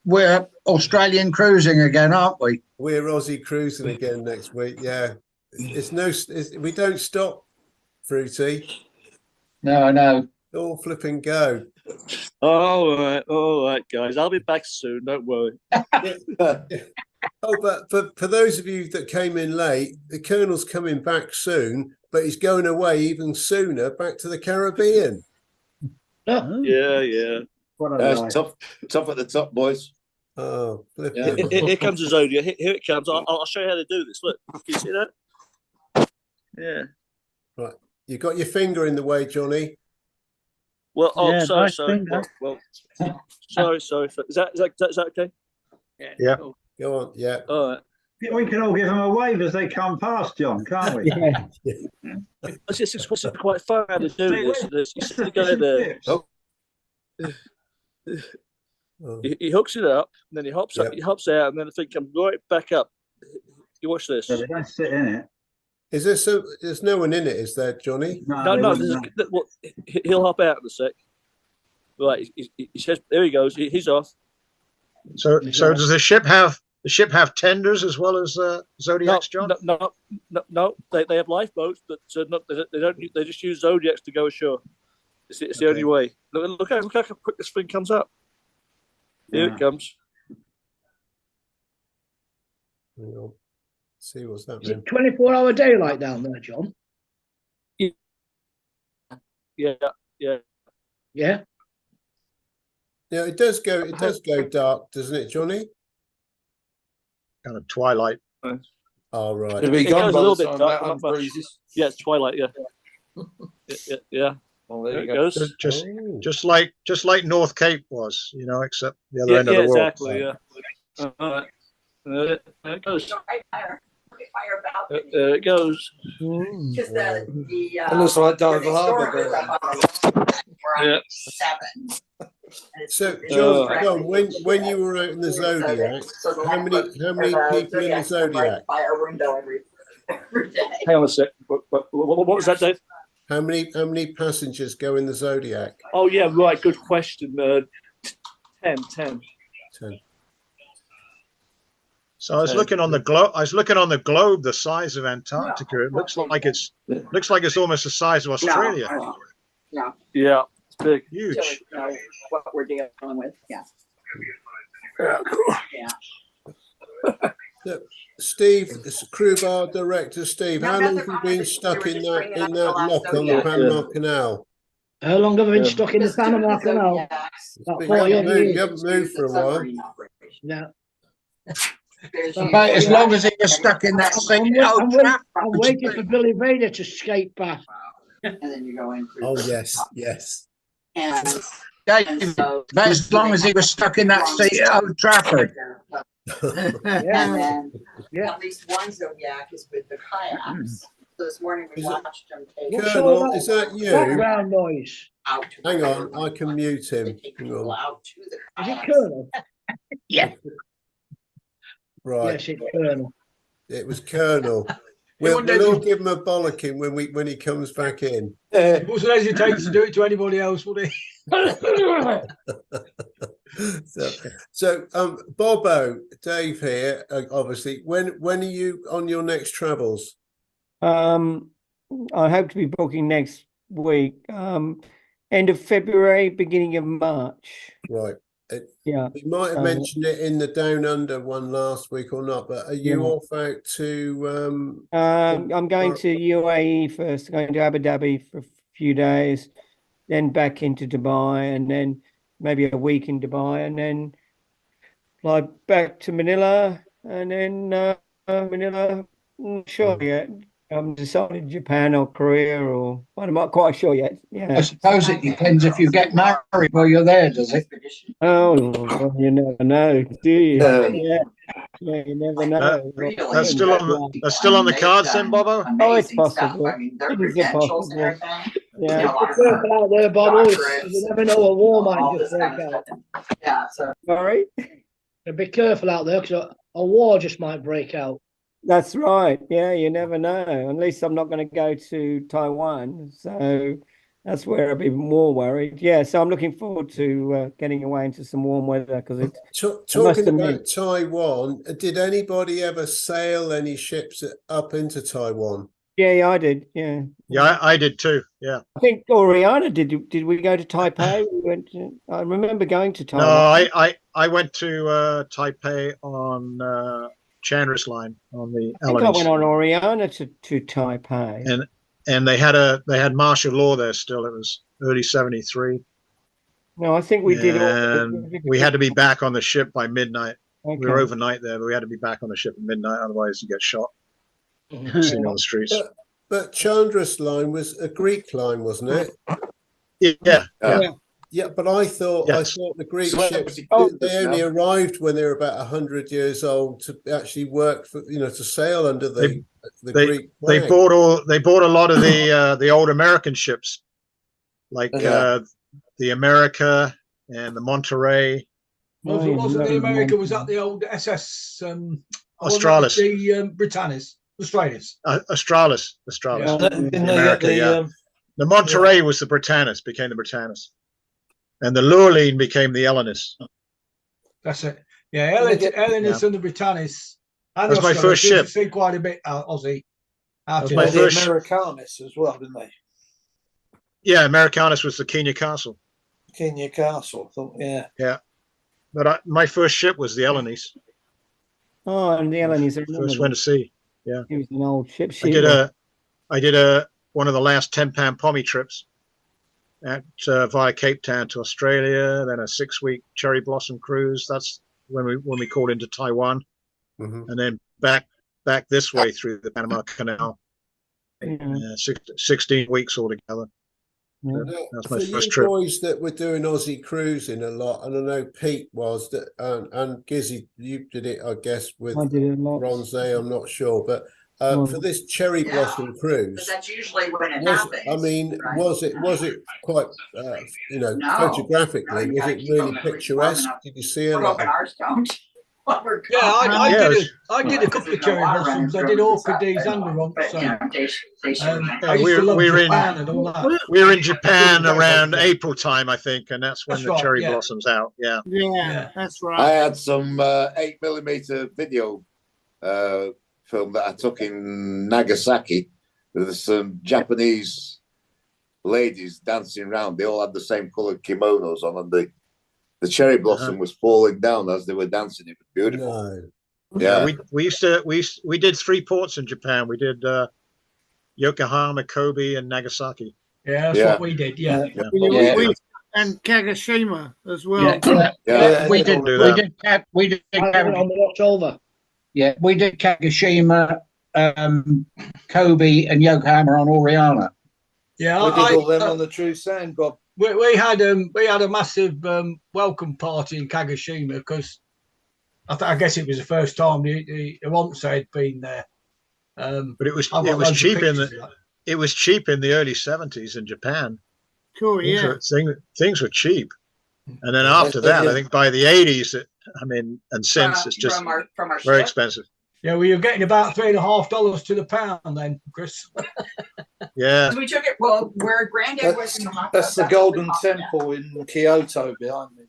we're Australian cruising again, aren't we? We're Aussie cruising again next week. Yeah, we don't stop, Fruity. No. All flip and go. All right, guys. I'll be back soon. Don't worry. Oh, but for those of you that came in late, the Colonel's coming back soon, but he's going away even sooner, back to the Caribbean. Yeah. It's tough at the top, boys. Oh, yeah. Here comes the Zodiac. Here it comes. I'll show you how to do this. Look, can you see that? Yeah. Right. You got your finger in the way, Johnny. Well, Yeah, sorry. nice finger. Well, sorry. Is that okay? Yeah. Go on. Yeah. All right. We can all give them a wave as they come past, John, can't we? It's quite fun to do this. You see the guy there. He hooks it up, and then he hops up, he hops out, and then the thing comes right back up. You watch this. Yeah, they don't sit in it. Is there there's no one in it, is there, Johnny? No. He'll hop out in a sec. Right, he says, there he goes. He's off. So does the ship have tenders as well as Zodiacs, John? No. They have lifeboats, but they don't. They just use Zodiacs to go ashore. It's the only way. Look how quick this thing comes up. Here it comes. See what's Is happening. it 24-hour daylight down there, John? Yeah. Yeah, it does go dark, doesn't it, Johnny? Kind of twilight. Oh, right. It goes a little bit dark, not much. Yeah, it's twilight. Yeah. Yeah. Well, there it goes. Just like North Cape was, except the other end of the world. Exactly. Yeah. All right. There it goes. There it goes. Because It looks like Dover Harbour. We're on 7. So, John, when you were out in the Zodiac, how many people in the Zodiac? By our window every day. Hang on a sec. What was that, Dave? How many passengers go in the Zodiac? Oh yeah, right. Good question. 10. So I was looking on the globe. The size of Antarctica. It looks like it's almost the size of Australia. No. Yeah, it's big. Huge. Don't know what we're dealing with. Yeah. So, Steve, crew bar director Steve, how long have you been stuck in that lock on the Panama Canal? How long have I been stuck in the Panama Canal? About 4 years. You haven't moved for a while. No. About as long as he was stuck in that seat. I'm waiting for Billy Vader to skate past. And then you go in through. Oh yes. And About as long as he was stuck in that seat at Old Trafford. And then at least one Zodiac is with the kayaks. So this morning we watched them take. Colonel, is that you? Background noise. Out. Hang on, I can mute him. Hang on. Out to the Is it kayaks. Colonel? Yeah. Right. Yes, it's Colonel. It was Colonel. We'll all give him a bollocking when he comes back in. He wasn't hesitating to do it to anybody else, would he? So, Bobo, Dave here. Obviously, when are you on your next travels? I hope to be booking next week. End of February, beginning of March. Right. Yeah. We might have mentioned it in the Down Under one last week or not, but are you off out to? I'm going to UAE first. Going to Abu Dhabi for a few days, then back into Dubai, and then maybe a week in Dubai, and then fly back to Manila, and then Manila. Not sure yet. I'm decided Japan or Korea or I'm not quite sure yet. I Yeah. suppose it depends if you get married while you're there, does it? Oh, well, you never know, do you? Um, Yeah. Yeah, you never know. That's still on the cards then, Bobo? Oh, it's possible. Things are possible. Yeah. Be careful out there, Bob. You never know, a war might just break out. Yeah, so. Sorry? And be careful out there because a war just might break out. That's right. Yeah, you never know. At least I'm not going to go to Taiwan. So that's where I'll be more worried. Yeah, so I'm looking forward to getting away into some warm weather because it's Talking about Taiwan, did anybody ever sail any ships up into Taiwan? Yeah, I did. Yeah. Yeah, I did too. Yeah. I think Oriana did we go to Taipei? I remember going to Taiwan. No, I went to Taipei on Chandris Line on the I think I Element. went on Oriana to Taipei. And they had martial law there still. It was early 73. No, I think we did. And we had to be back on the ship by midnight. Okay. We were overnight there, but we had to be back on the ship at midnight, otherwise you get shot. Seen on the streets. But Chandris Line was a Greek line, wasn't it? Yeah. Yeah, but I thought the Greek ships they only arrived when they were about 100 years old to actually work for to sail under the Greek flag. They bought a lot of the old American ships, like the America and the Monterey. Wasn't the America? Was that the old SS? Australis. The Britannis. Australis. Australis. Yeah. The Monterey was the Britannis, became the Britannis. And the Lurline became the Ellenis. That's it. Yeah, Ellenis and the Britannis. And that was my first ship. See quite a bit Aussie. Out my the Americanus as well, didn't they? Yeah, Americanus was the Kenya Castle. Kenya Castle, I thought, yeah. Yeah. But my first ship was the Ellenis. Oh, and the Ellenis. First went to sea. Yeah. It was an old ship. I did one of the last 10-pound pommy trips via Cape Town to Australia, then a 6-week cherry blossom cruise. That's when we called into Taiwan, and then back this way through the Panama Canal. 16 weeks altogether. That's my first trip. Boys that were doing Aussie cruising a lot, and I know Pete was that, and Gizzy, you did it, I guess, with Ronze. I'm not sure, but. For this cherry blossom cruise, but that's usually when it happens. I mean, right? was it quite photographically? Was it really picturesque? Did you see a lot? Yeah, I did a couple of cherry blossoms. I did Orchidees and the we were in Japan around April time, I think, and that's when the cherry blossoms out. Yeah, that's right. I had some 8mm video film that I took in Nagasaki with some Japanese ladies dancing around. They all had the same colored kimonos on, and the cherry blossom was falling down as they were dancing. It was beautiful. No. Yeah, we did 3 ports in Japan. We did Yokohama, Kobe, and Nagasaki. Yeah, that's what we did. Yeah. And Kagoshima as well. We did on the October. Yeah, we did Kagoshima, Kobe, and Yokohama on Oriana. Yeah, we did all them on the True Sand, Bob. We had a massive welcome party in Kagoshima because I guess it was the first time the Ronce had been there. But it was cheap it was cheap in the early 70s in Japan. Sure, yeah. Things were cheap, and then after that, I think by the 80s, and since it's just very expensive. Yeah, we were getting about $3.50 to the pound then, Chris. Yeah. We took it. Well, where Granddad was in the hot That's the Golden Temple in Kyoto behind me.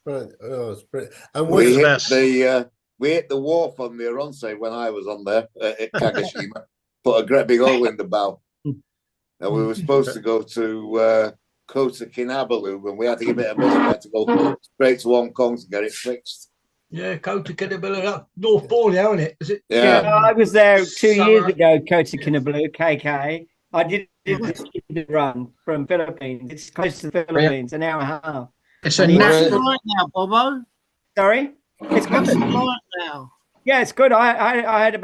Right. Oh, it's pretty. And we hit the wharf on the Oronce when I was on there at Kagoshima. Put a great big hole in the bow, and we were supposed to go to Kota Kinabalu, and we had to give it a miss. We had to go straight to Hong Kong to get it fixed. Yeah, Kota Kinabalu, North Borneo, isn't it? Is it? Yeah, I was there 2 years ago. Kota Kinabalu, KK. I did the run from Philippines. It's close to the Philippines, an hour and a half. It's right now, Bobo. Sorry, it's got a flight now. Yeah, it's good. I had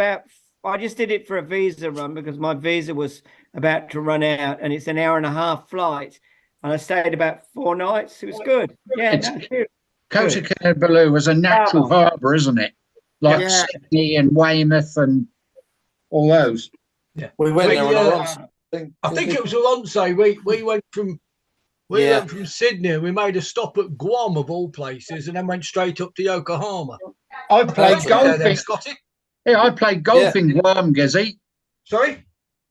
I just did it for a visa run because my visa was about to run out, and it's an hour-and-a-half flight, and I stayed about 4 nights. It was good. Yeah, Kota Kinabalu was a natural harbour, isn't it? Like Sydney and Weymouth and all those. Yeah, we went there on our own. I think it was Alonso. We went from Sydney and we made a stop at Guam of all places, and then went straight up to Yokohama. I played golf. Yeah, I played golf in Guam, Gizzy. Sorry?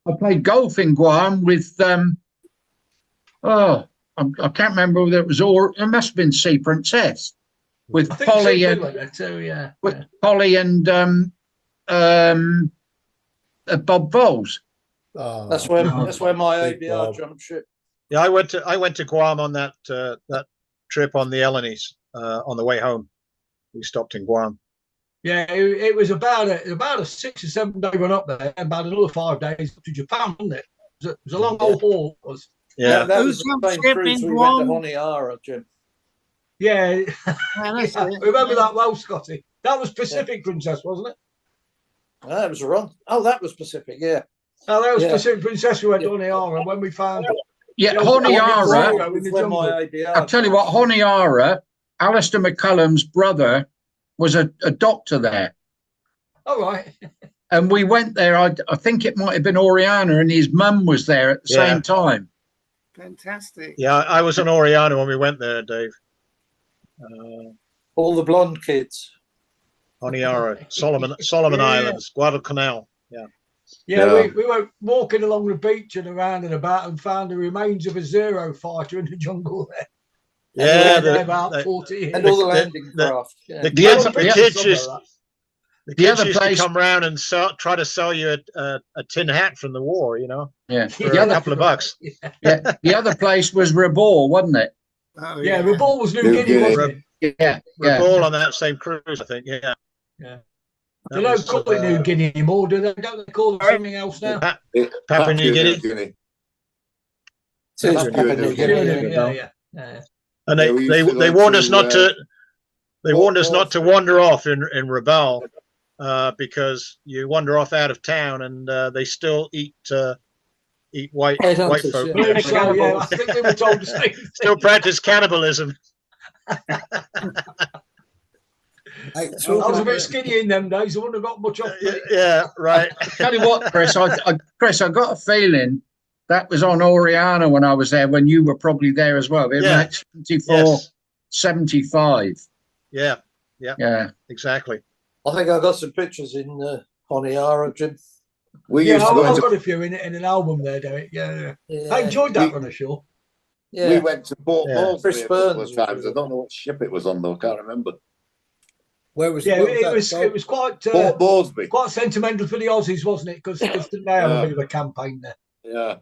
I played golf in Guam with I can't remember whether it was it must have been Sea Princess with Polly and Polly and Bob Voles. Oh, that's where my ABR jumped ship. Yeah, I went to Guam on that trip on the Elenies on the way home. We stopped in Guam. Yeah, it was about a 6 or 7 day run up there, and about another 5 days to Japan, wasn't it? It was a long old haul. Yeah, that was the same cruise we went to Honiara, Jim. Yeah, I remember that well, Scotty. That was Pacific Princess, wasn't it? That was wrong. Oh, that was Pacific, yeah. Oh, that was Pacific Princess. We went to Honiara when we found. Yeah, Honiara. I'll tell you what, Honiara, Alistair McCullum's brother was a doctor there. All right. And we went there. I think it might have been Oriana, and his mum was there at the same time. Fantastic. Yeah, I was on Oriana when we went there, Dave. All the blonde kids. Honiara, Solomon Islands, Guadalcanal. Yeah. Yeah, we went walking along the beach and around and about and found the remains of a Zero fighter in the jungle there. Yeah, about 40 years. And all the landing craft. The kids used to come round and try to sell you a tin hat from the war, you know? Yeah. For a couple of bucks. Yeah. The other place was Rabaul, wasn't it? Oh, yeah, Rabaul was New Guinea, wasn't it? Yeah. Rabaul on that same cruise, I think, yeah. Yeah. They don't call it New Guinea anymore, do they? Don't they call it something else now? Papua New Guinea. Papua New Guinea. Yeah. And they warned us not to. They warned us not to wander off in Rabaul, because you wander off out of town and they still eat white folk. Yeah, I think they were told to stay. Still practice cannibalism. I was a bit skinny in them days. I wouldn't have got much off. Yeah, right. Tell you what, Chris, I got a feeling that was on Oriana when I was there, when you were probably there as well. It was like 74, 75. Yeah, exactly. I think I got some pictures in Honiara, Jim. I've got a few in an album there, Derek. Yeah. I enjoyed that one, sure. Yeah. We went to Port Moresby a couple of Burns times. I don't know what ship it was on though. I can't remember. Where was? It was quite Port Moresby. Quite sentimental for the Aussies, wasn't it? Because they had a bit of a campaign there. Yeah.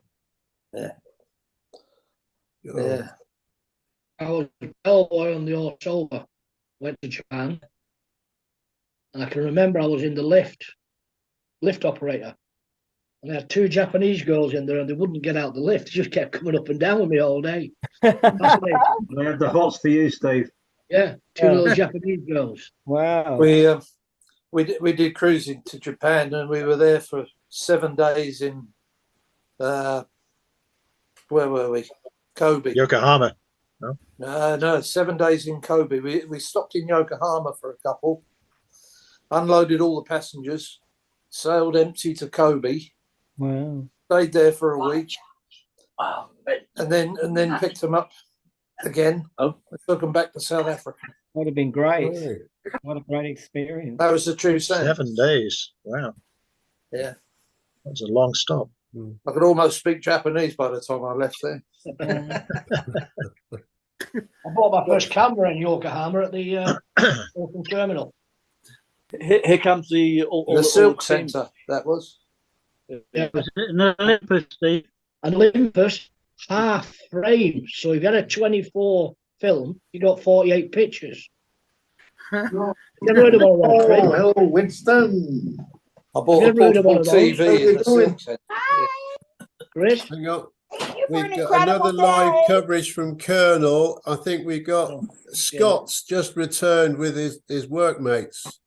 I was a bellboy on the Old Soldier. Went to Japan. And I can remember I was in the lift operator. And I had 2 Japanese girls in there and they wouldn't get out the lift. They just kept coming up and down with me all day. They had the hots for you, Steve. Yeah, 2 little Japanese girls. Wow. We did cruising to Japan and we were there for 7 days in where were we? Kobe. Yokohama. No, 7 days in Kobe. We stopped in Yokohama for a couple, unloaded all the passengers, sailed empty to Kobe. Wow. Stayed there for a week. And then picked them up again. And took them back to South Africa. Would have been great. What a great experience. That was the true saying. 7 days. Wow. Yeah. That was a long stop. I could almost speak Japanese by the time I left there. I bought my first camera in Yokohama at the open terminal. Here comes the Silk Centre, that was. Yeah, was it an Olympus, Steve? An Olympus half frame. So if you had a 24 film, you got 48 pictures. Never heard of all that, Craig? Hello, Winston. I bought a portable TV in the Silk Centre. Chris? Hang on. We've got another live coverage from Colonel. I think we got Scott's just returned with his workmates.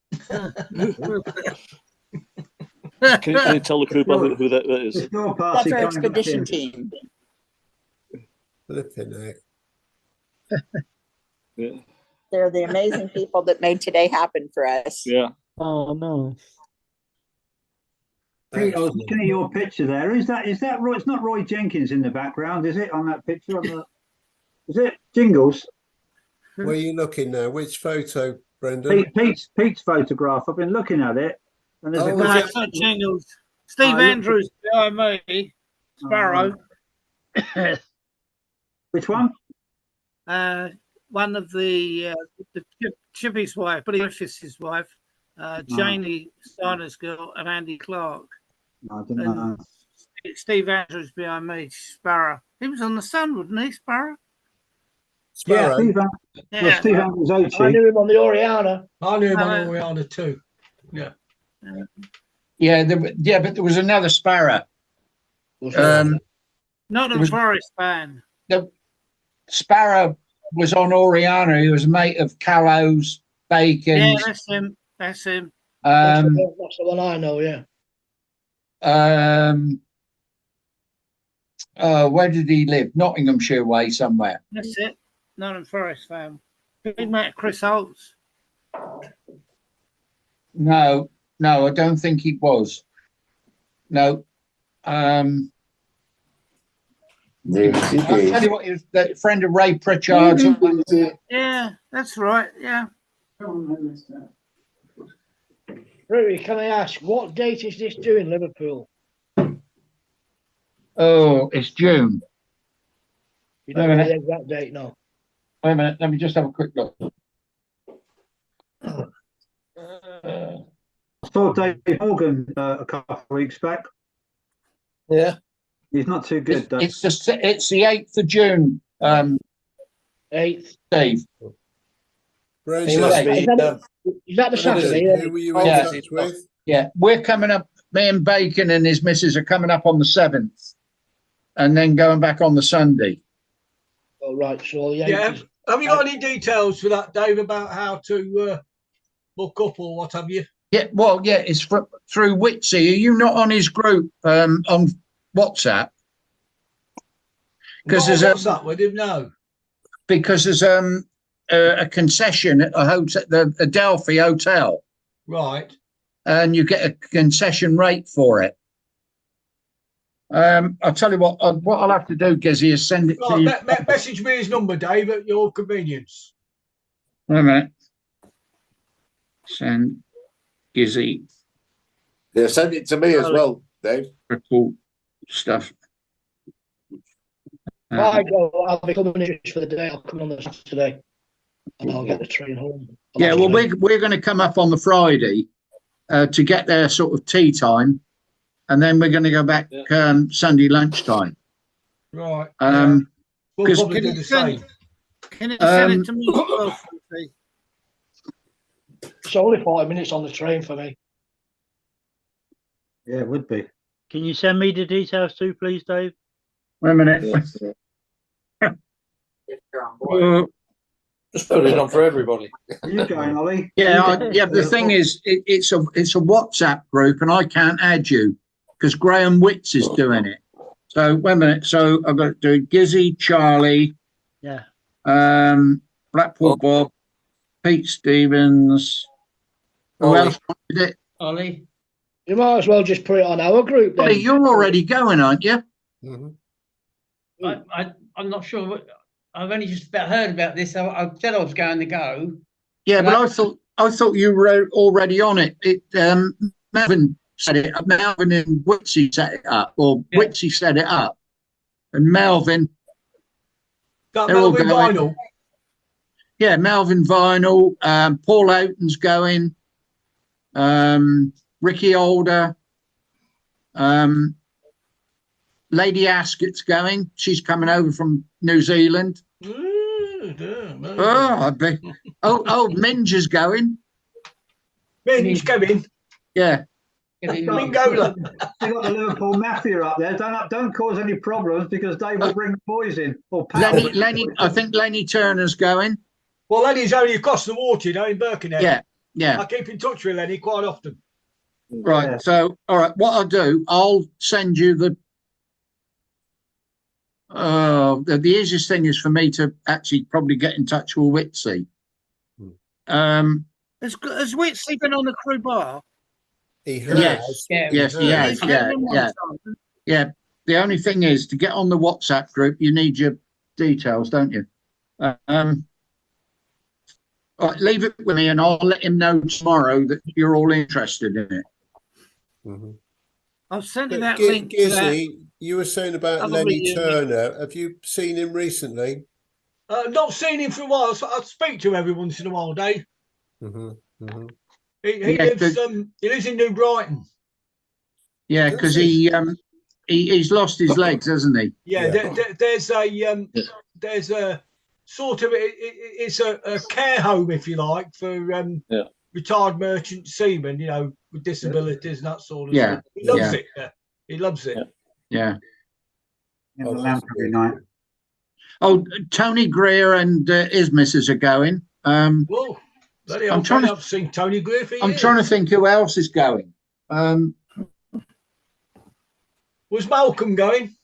Can you tell the crew who that is? It's your That's party our coming back expedition in. team. Flipping heck. Yeah. They're the amazing people that made today happen for us. Yeah. Oh no. Pete, I was looking at your picture there. Is that Roy? It's not Roy Jenkins in the background, is it? On that picture, is it Jingles? Where are you looking now? Which photo, Brendan? Pete's photograph. I've been looking at it, and there's a Oh, guy. No, it's not Jingles. Steve Oh, look. Andrews behind me. Sparrow. Which one? One of the Chippy's wife, Billy Griffiths' wife, Janie Steiner's girl, and Andy Clark. I don't know. Steve Andrews behind me, Sparrow. He was on the Sun, wasn't he, Sparrow? Yeah, Sparrow. Well, Steve Andrews I Ochi. knew him on the Oriana. I knew him on Oriana too. Yeah. Yeah, but there was another Sparrow. Nottingham Forest fan. The Sparrow was on Oriana. He was a mate of Callow's, Bacon's. Yeah, that's him. That's him. That's the one I know, yeah. Where did he live? Nottinghamshire way somewhere. That's it. Nottingham Forest fan. Big mate Chris Holtz. No, I don't think he was. No. I'll tell you what, he was the friend of Ray Pritchard. Yeah, that's right. Yeah. Rudy, can I ask, what date is this due in Liverpool? Oh, it's June. You don't Wait a know the minute. exact date, no. Wait a minute, let me just have a quick look. I saw Dave Morgan a couple of weeks back. Yeah. He's not too good, though. It's the 8th of June. 8th. Dave. Brendan, He must be. Is that the Saturday? who were you in Yeah. touch with? Yeah, we're coming up. Me and Bacon and his missus are coming up on the 7th, and then going back on the Sunday. Oh, right. So the 8th Yeah. is- Have you got any details for that, Dave, about how to book up or what have you? Yeah, well, yeah, it's through Witsy. Are you not on his group on WhatsApp? Because there's what's that with him now? because there's a concession at a hotel, the Adelphi Hotel, Right. and you get a concession rate for it. I'll tell you what I'll have to do, Gizzy, is send it to you. Right, message me his number, Dave, at your convenience. Wait a minute. Send Gizzy Yeah, send it to me as well, Dave. report stuff. I go, I'll be coming in just for the day. I'll come on the Saturday and I'll get the train home. Yeah, well, we're going to come up on the Friday to get there sort of tea time, and then we're going to go back Sunday lunchtime. Right. We'll probably do the same. Can you send it to me as well, please? It's only 40 minutes on the train for me. Yeah, it would be. Can you send me the details too, please, Dave? Wait a minute. Just put it on for everybody. Are you going, Ollie? Yeah, the thing is, it's a WhatsApp group, and I can't add you because Graham Witts is doing it. So wait a minute. So I've got to do Gizzy, Charlie, Yeah. Blackpool Bob, Pete Stevens. Who Ollie. else did it? Ollie. You might as well just put it on our group then. Ollie, you're already going, aren't you? I'm not sure. I've only just about heard about this. I said I was going to go. Yeah, but I thought you were already on it. Melvin set it up. Melvin and Witsy set it up, or Witsy set it up, and Melvin. That they're all Melvin going. Vinyl. Yeah, Melvin Vinyl. Paul Houghton's going. Ricky Older. Lady Askett's going. She's coming over from New Zealand. Oh, I'd be. Oh, Minge is going. Minge coming. Yeah. Mingola. You got the Liverpool Mafia up there. Don't cause any problems because Dave will bring the boys in. Or Lenny, I think Lenny Turner's going. Well, Lenny's only across the water, you know, in Birkenhead. Yeah. Yeah. I keep in touch with Lenny quite often. Right. Yeah. So, all right. What I'll do, I'll send you the. The easiest thing is for me to actually probably get in touch with Witsy. Has Whitsley been on the crew bar? He has. Yes, yes, he has. Yeah. The only thing is to get on the WhatsApp group, you need your details, don't you? All right, leave it with me, and I'll let him know tomorrow that you're all interested in it. I've sent you that G- link. To that. Gizzy, you were saying about Other Lenny reunion. Turner. Have you seen him recently? Not seen him for a while. So I speak to him every once in a while, Dave. He lives in New Brighton. Yeah, because he's lost his legs, hasn't he? Yeah, there's a sort of it's a care home, if you like, for retired merchant seamen, you know, with disabilities and that sort of stuff. He loves it. Yeah. He loves it. Yeah. In the lamp every night. Oh, Tony Greer and his missus are going. Whoa, bloody hell, I've seen Tony Greer for I'm years. trying to think who else is going. Was Malcolm going?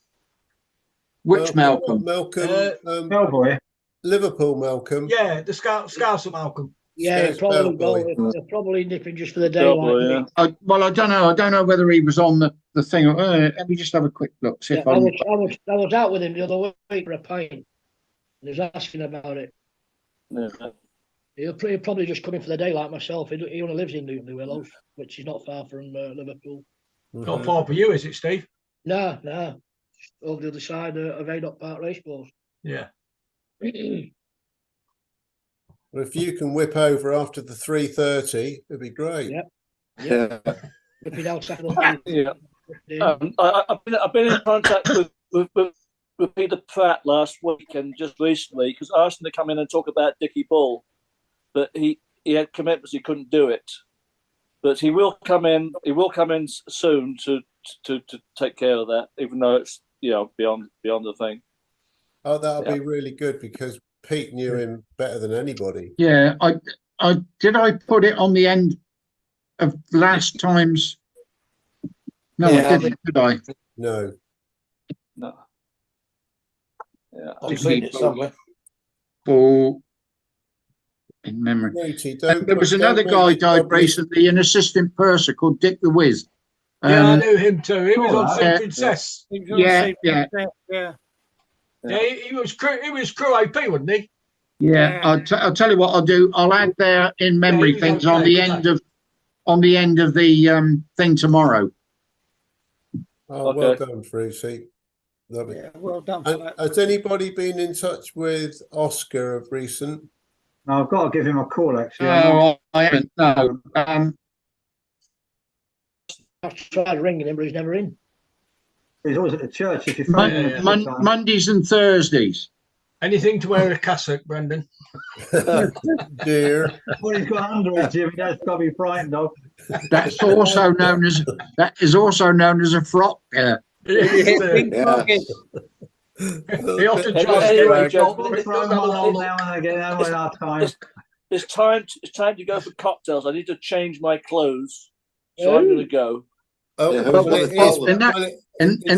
Which Malcolm? Malcolm. Bellboy. Liverpool Malcolm. Yeah, the Scouser Malcolm. Yeah, Scouts probably Bellboy. they're probably nipping just for the day. Like Well, I don't know. I don't know whether he was on the thing. Let me just have a quick look. See yeah, if I I'm. was out with him the other week for a pint, and he was asking about it. He'll probably just come in for the day like myself. He only lives in Newton Willows, which is not far from Liverpool. Not far for you, is it, Steve? No, over the other side of Haydock Park Racecourse. Yeah. Well, if you can whip over after the 3:30, it'd be great. Yeah. Whipping out Saturday. Yeah. I've been in contact with Peter Pratt last week and just recently because I asked him to come in and talk about Dickie Bull, but he had commitments, he couldn't do it. But he will come in. He will come in soon to take care of that, even though it's beyond the thing. Oh, that'll be really good because Pete knew him better than anybody. Yeah, I put it on the end of last time's. No, I didn't, did I? No. Yeah, I've seen it somewhere. For in memory. And there was another guy died recently, an assistant purser called Dick the Whiz. Yeah, I knew him too. He was on Sea Princess. Yeah. He was crew AP, wasn't he? Yeah, I'll tell you what I'll do. I'll add their in memory things on the end of the thing tomorrow. Oh, well done, Fruity. Lovely. Yeah, well done. Has anybody been in touch with Oscar of recent? No, I've got to give him a call actually. No, I haven't. No. I've tried ringing him, but he's never in. He's always at the church. If you phone him Mondays and Thursdays. Anything to wear a cassock, Brendan? Dear. Well, he's got under it, Jim. That's got to be frightened of. That is also known as a frock. He often tries to get away It's time to go for cocktails. I need to change my clothes, so I'm going to go. In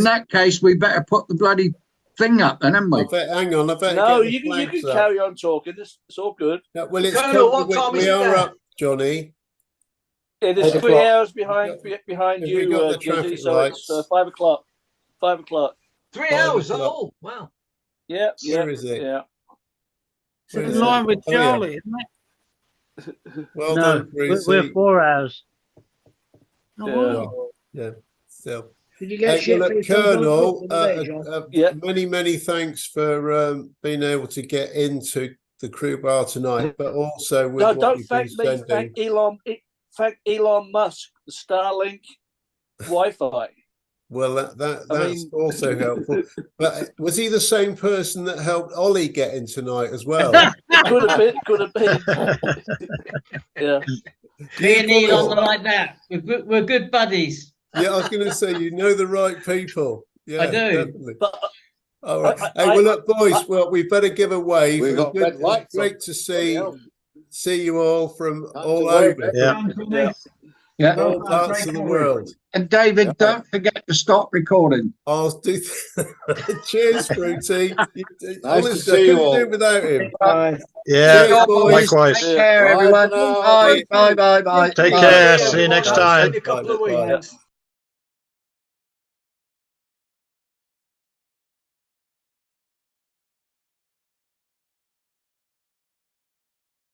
that case, we better put the bloody thing up, then, haven't we? Hang on, I better. No, you can carry on talking. It's all good. No, well, we are up, Johnny. It is 3 hours behind you, Gizzy, so it's 5 o'clock. 5 o'clock. 3 hours? Oh, wow. Yeah. Where is it? Yeah. It's in line with Charlie, isn't it? Well no, done, Bruce. we're 4 hours. Yeah. So, did you get shit look, Colonel, yeah. many thanks for being able to get into the crew bar tonight, but also with No, what don't you've thank been me. spending. Thank Elon Musk, the Starlink Wi-Fi. Well, that's also helpful. But was he the same person that helped Ollie get in tonight as well? Could have been. Yeah. Me and Elon are like that. We're good buddies. Yeah, I was going to say, you know the right people. Yeah, I do. Definitely. All right. Hey, well, look, boys. Well, we better give a wave. We've got red lights great on. to see see you all from all worry, over. Yeah. Yeah. All parts of the world. And David, don't forget to stop recording. I'll do. Cheers, Fruity. Nice to see you all. Do without him. Yeah, Cheers, boys. likewise. Take care, everyone. Bye, bye, bye, bye. Take Bye. care. See you next time. In a couple of weeks.